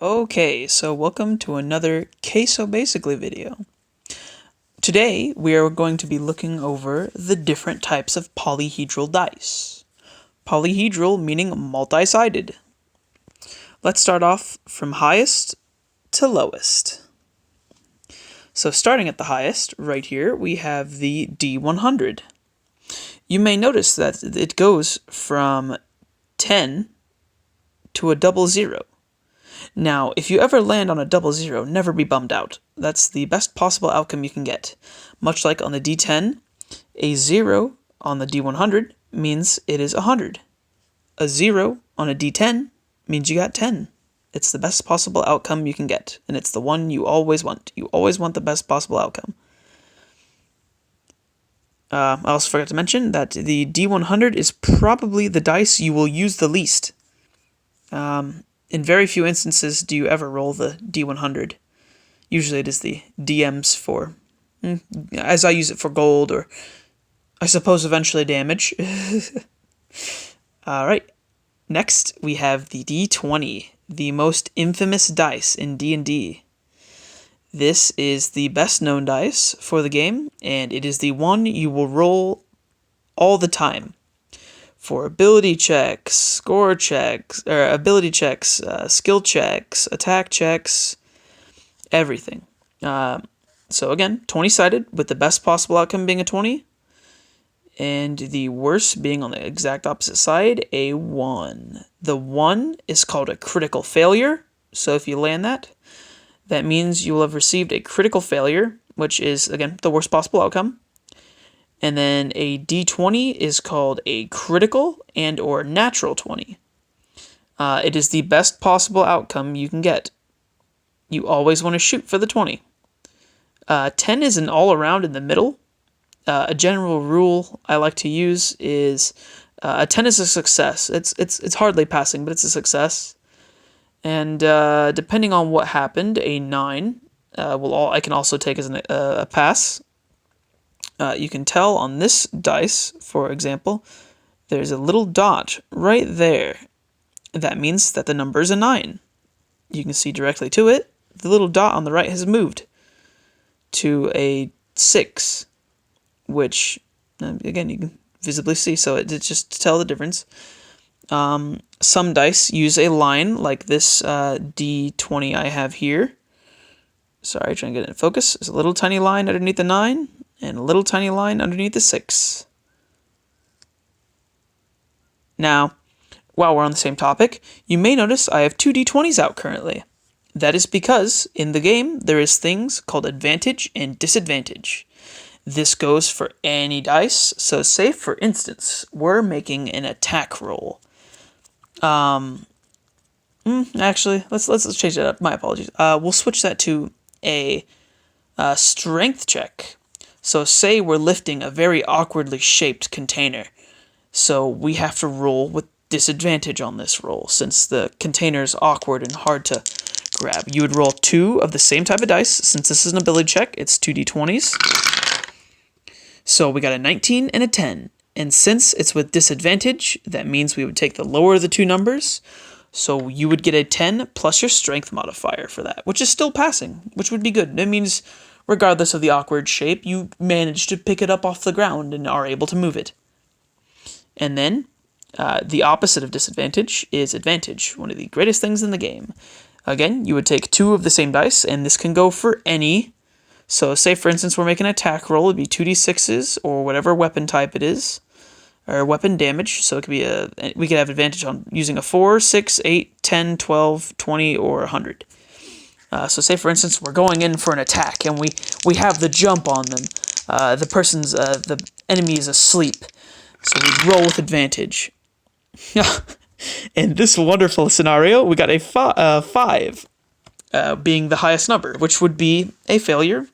Okay, so welcome to another Queso Basically video. Today, we are going to be looking over the different types of polyhedral dice. Polyhedral meaning multi-sided. Let's start off from highest to lowest. So starting at the highest, right here, we have the D100. You may notice that it goes from 10 to a 00. Now, if you ever land on a 00, never be bummed out. That's the best possible outcome you can get. Much like on the D10, a 0 on the D100 means it is 100. A 0 on a D10 means you got 10. It's the best possible outcome you can get, and it's the one you always want. You always want the best possible outcome. I also forgot to mention that the D100 is probably the dice you will use the least. In very few instances do you ever roll the D100. Usually it is the DMs for, as I use it for gold, or I suppose eventually damage. Alright, next we have the D20, the most infamous dice in D&D. This is the best known dice for the game, and it is the one you will roll all the time. For ability checks, score checks, or ability checks, skill checks, attack checks, everything. So again, 20-sided, with the best possible outcome being a 20, and the worst being on the exact opposite side, a 1. The 1 is called a critical failure, so if you land that, that means you will have received a critical failure, which is, again, the worst possible outcome. And then a D20 is called a critical and or natural 20. It is the best possible outcome you can get. You always want to shoot for the 20. 10 is an all-around in the middle. A general rule I like to use is a 10 is a success. It's hardly passing, but it's a success. And depending on what happened, a 9 I can also take as a pass. You can tell on this dice, for example, there's a little dot right there. That means that the number is a 9. You can see directly to it. The little dot on the right has moved to a 6, which, again, you can visibly see, so it's just to tell the difference. Some dice use a line, like this D20 I have here. Sorry, trying to get it in focus. There's a little tiny line underneath the 9, and a little tiny line underneath the 6. Now, while we're on the same topic, you may notice I have 2 D20s out currently. That is because, in the game, there is things called advantage and disadvantage. This goes for any dice, so say, for instance, we're making an attack roll. Actually, let's change that up. My apologies. We'll switch that to a strength check. So say we're lifting a very awkwardly shaped container. So we have to roll with disadvantage on this roll, since the container is awkward and hard to grab. You would roll 2 of the same type of dice. Since this is an ability check, it's 2 D20s. So we got a 19 and a 10. And since it's with disadvantage, that means we would take the lower of the 2 numbers. So you would get a 10 plus your strength modifier for that, which is still passing, which would be good. That means, regardless of the awkward shape, you managed to pick it up off the ground and are able to move it. And then, the opposite of disadvantage is advantage, one of the greatest things in the game. Again, you would take 2 of the same dice, and this can go for any. So say, for instance, we're making an attack roll, it'd be 2d6s, or whatever weapon type it is, or weapon damage. So it could be we could have advantage on using a 4, 6, 8, 10, 12, 20, or 100. So say, for instance, we're going in for an attack, and we have the jump on them. The enemy is asleep, so we roll with advantage. In this wonderful scenario, we got a 5, being the highest number, which would be a failure,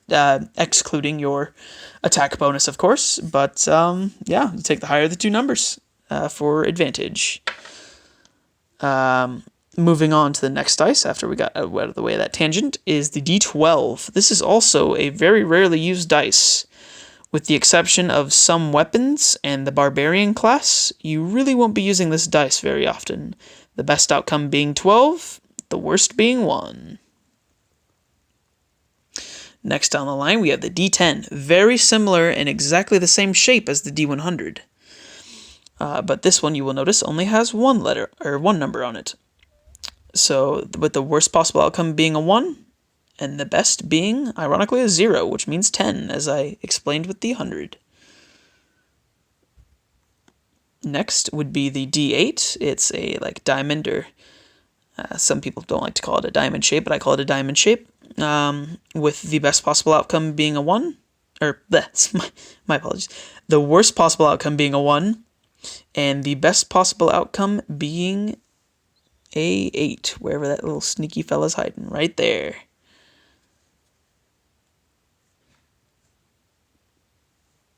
excluding your attack bonus, of course. But yeah, you take the higher of the 2 numbers for advantage. Moving on to the next dice, after we got out of the way of that tangent, is the D12. This is also a very rarely used dice. With the exception of some weapons and the barbarian class, you really won't be using this dice very often. The best outcome being 12, the worst being 1. Next down the line, we have the D10. Very similar and exactly the same shape as the D100. But this one, you will notice, only has one number on it. So with the worst possible outcome being a 1, and the best being, ironically, a 0, which means 10, as I explained with the 100. Next would be the D8. It's a diamond, or some people don't like to call it a diamond shape, but I call it a diamond shape. With the best possible outcome being a 1, or that's my apologies. The worst possible outcome being a 1, and the best possible outcome being a 8, wherever that little sneaky fella's hiding, right there.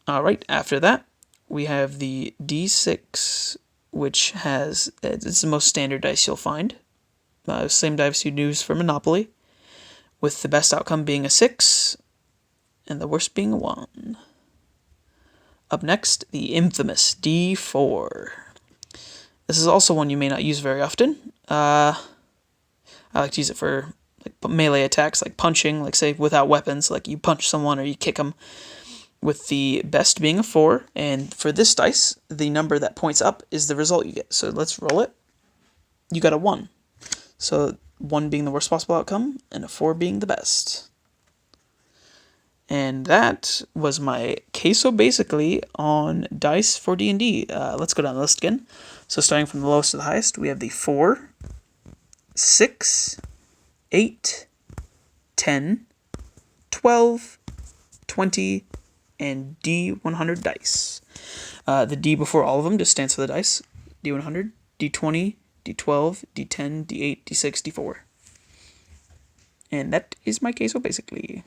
All right, after that, we have the D6, which has, it's the most standard dice you'll find. Same dice you'd use for Monopoly, with the best outcome being a 6, and the worst being a 1. Up next, the infamous D4. This is also one you may not use very often. I like to use it for melee attacks, like punching, say without weapons, like you punch someone or you kick them, with the best being a 4. And for this dice, the number that points up is the result you get. So let's roll it. You got a 1. So 1 being the worst possible outcome, and a 4 being the best. And that was my queso basically on dice for D&D. Let's go down the list again. So starting from the lowest to the highest, we have the 4, 6, 8, 10, 12, 20, and D100 dice. The D before all of them just stands for the dice. D100, D20, D12, D10, D8, D6, D4. And that is my queso basically.